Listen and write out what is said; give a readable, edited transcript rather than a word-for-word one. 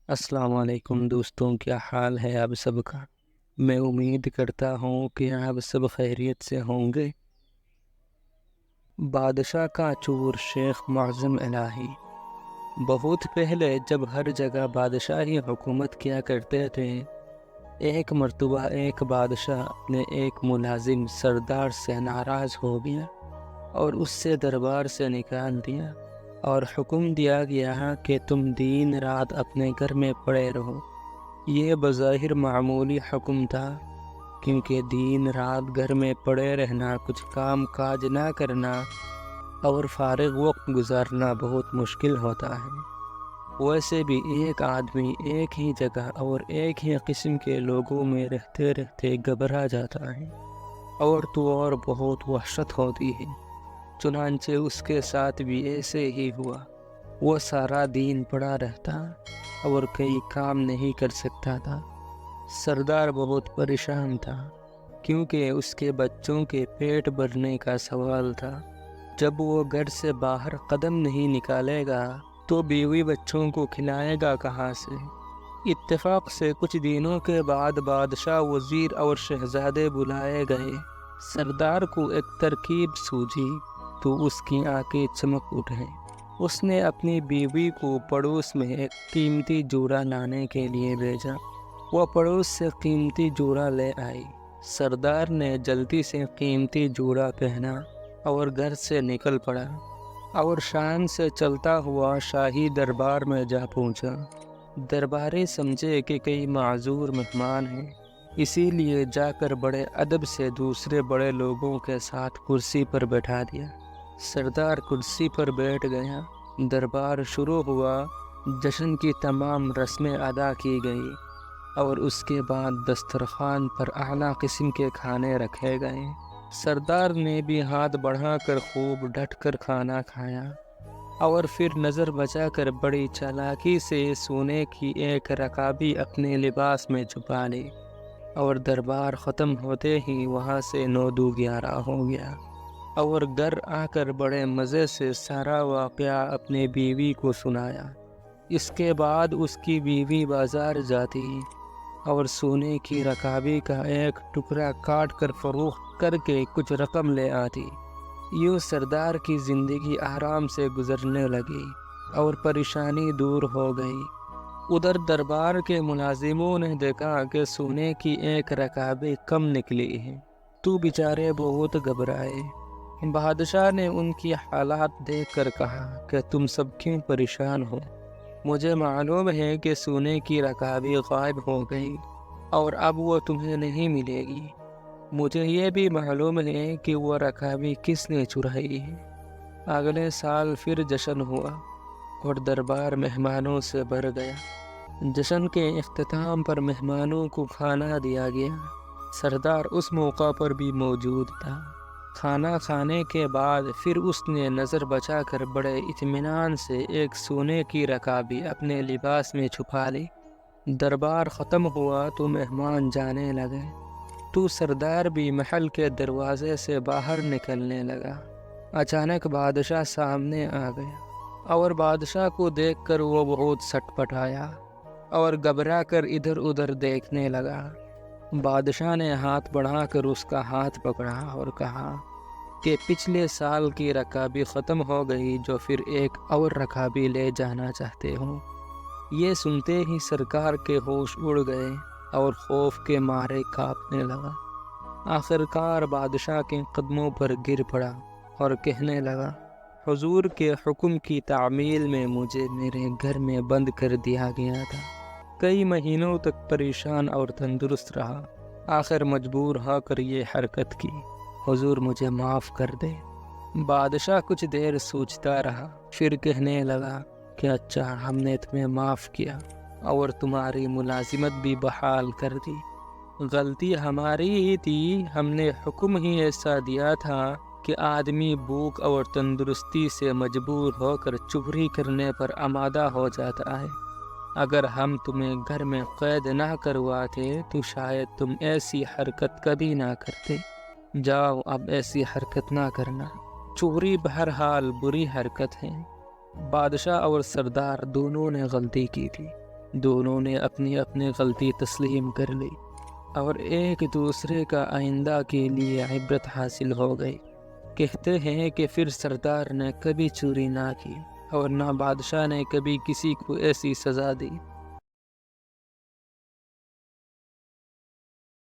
السلام علیکم دوستوں، کیا حال ہے آپ سب کا؟ میں امید کرتا ہوں کہ آپ سب خیریت سے ہوں گے۔ بادشاہ کا چور شیخ معظم الہی۔ بہت پہلے جب ہر جگہ بادشاہی حکومت کیا کرتے تھے، ایک مرتبہ ایک بادشاہ اپنے ایک ملازم سردار سے ناراض ہو گیا اور اس سے دربار سے نکال دیا اور حکم دیا گیا کہ تم دن رات اپنے گھر میں پڑے رہو۔ یہ بظاہر معمولی حکم تھا، کیونکہ دن رات گھر میں پڑے رہنا، کچھ کام کاج نہ کرنا اور فارغ وقت گزارنا بہت مشکل ہوتا ہے۔ ویسے بھی ایک آدمی ایک ہی جگہ اور ایک ہی قسم کے لوگوں میں رہتے رہتے گھبرا جاتا ہے اور تو اور بہت وحشت ہوتی ہے۔ چنانچہ اس کے ساتھ بھی ایسے ہی ہوا۔ وہ سارا دن پڑا رہتا اور کئی کام نہیں کر سکتا تھا۔ سردار بہت پریشان تھا، کیونکہ اس کے بچوں کے پیٹ بھرنے کا سوال تھا۔ جب وہ گھر سے باہر قدم نہیں نکالے گا تو بیوی بچوں کو کھلائے گا کہاں سے؟ اتفاق سے کچھ دنوں کے بعد بادشاہ، وزیر اور شہزادے بلائے گئے۔ سردار کو ایک ترکیب سوجھی تو اس کی آنکھیں چمک اٹھیں۔ اس نے اپنی بیوی کو پڑوس میں ایک قیمتی جوڑا لانے کے لیے بھیجا۔ وہ پڑوس سے قیمتی جوڑا لے آئی۔ سردار نے جلدی سے قیمتی جوڑا پہنا اور گھر سے نکل پڑا اور شان سے چلتا ہوا شاہی دربار میں جا پہنچا۔ درباری سمجھے کہ کئی معذور مہمان ہیں، اسی لیے جا کر بڑے ادب سے دوسرے بڑے لوگوں کے ساتھ کرسی پر بٹھا دیا۔ سردار کرسی پر بیٹھ گیا۔ دربار شروع ہوا۔ جشن کی تمام رسمیں ادا کی گئی اور اس کے بعد دسترخوان پر اعلیٰ قسم کے کھانے رکھے گئے۔ سردار نے بھی ہاتھ بڑھا کر خوب ڈٹ کر کھانا کھایا اور پھر نظر بچا کر بڑی چالاکی سے سونے کی ایک رکابی اپنے لباس میں چھپا لی اور دربار ختم ہوتے ہی وہاں سے 9 دو 11 ہو گیا اور گھر آ کر بڑے مزے سے سارا واقعہ اپنے بیوی کو سنایا۔ اس کے بعد اس کی بیوی بازار جاتی اور سونے کی رکابی کا ایک ٹکڑا کاٹ کر فروخت کر کے کچھ رقم لے آتی۔ یوں سردار کی زندگی آرام سے گزرنے لگی اور پریشانی دور ہو گئی۔ ادھر دربار کے ملازموں نے دیکھا کہ سونے کی ایک رکابی کم نکلی ہے تو بیچارے بہت گھبرائے۔ بادشاہ نے ان کی حالات دیکھ کر کہا کہ تم سب کیوں پریشان ہو؟ مجھے معلوم ہے کہ سونے کی رکابی غائب ہو گئی اور اب وہ تمہیں نہیں ملے گی۔ مجھے یہ بھی معلوم ہے کہ وہ رکابی کس نے چرائی ہے۔ اگلے سال پھر جشن ہوا اور دربار مہمانوں سے بھر گیا۔ جشن کے اختتام پر مہمانوں کو کھانا دیا گیا۔ سردار اس موقع پر بھی موجود تھا۔ کھانا کھانے کے بعد پھر اس نے نظر بچا کر بڑے اطمینان سے ایک سونے کی رکابی اپنے لباس میں چھپا لی۔ دربار ختم ہوا تو مہمان جانے لگے تو سردار بھی محل کے دروازے سے باہر نکلنے لگا۔ اچانک بادشاہ سامنے آ گیا اور بادشاہ کو دیکھ کر وہ بہت سٹ پٹایا اور گھبرا کر ادھر ادھر دیکھنے لگا۔ بادشاہ نے ہاتھ بڑھا کر اس کا ہاتھ پکڑا اور کہا کہ پچھلے سال کی رکابی ختم ہو گئی، جو پھر ایک اور رکابی لے جانا چاہتے ہو؟ یہ سنتے ہی سرکار کے ہوش اڑ گئے اور خوف کے مارے کانپنے لگا۔ آخرکار بادشاہ کے قدموں پر گر پڑا اور کہنے لگا، حضور کے حکم کی تعمیل میں مجھے میرے گھر میں بند کر دیا گیا تھا۔ کئی مہینوں تک پریشان اور تندرست رہا، آخر مجبور ہو کر یہ حرکت کی۔ حضور مجھے معاف کر دے۔ بادشاہ کچھ دیر سوچتا رہا، پھر کہنے لگا کہ اچھا، ہم نے تمہیں معاف کیا اور تمہاری ملازمت بھی بحال کر دی۔ غلطی ہماری ہی تھی، ہم نے حکم ہی ایسا دیا تھا کہ آدمی بھوک اور تندرستی سے مجبور ہو کر چغری کرنے پر آمادہ ہو جاتا ہے۔ اگر ہم تمہیں گھر میں قید نہ کرواتے تو شاید تم ایسی حرکت کبھی نہ کرتے۔ جاؤ، اب ایسی حرکت نہ کرنا۔ چوری بہرحال بری حرکت ہے۔ بادشاہ اور سردار دونوں نے غلطی کی تھی۔ دونوں نے اپنی اپنی غلطی تسلیم کر لی اور ایک دوسرے کا آئندہ کے لیے عبرت حاصل ہو گئی۔ کہتے ہیں کہ پھر سردار نے کبھی چوری نہ کی اور نہ بادشاہ نے کبھی کسی کو ایسی سزا دی۔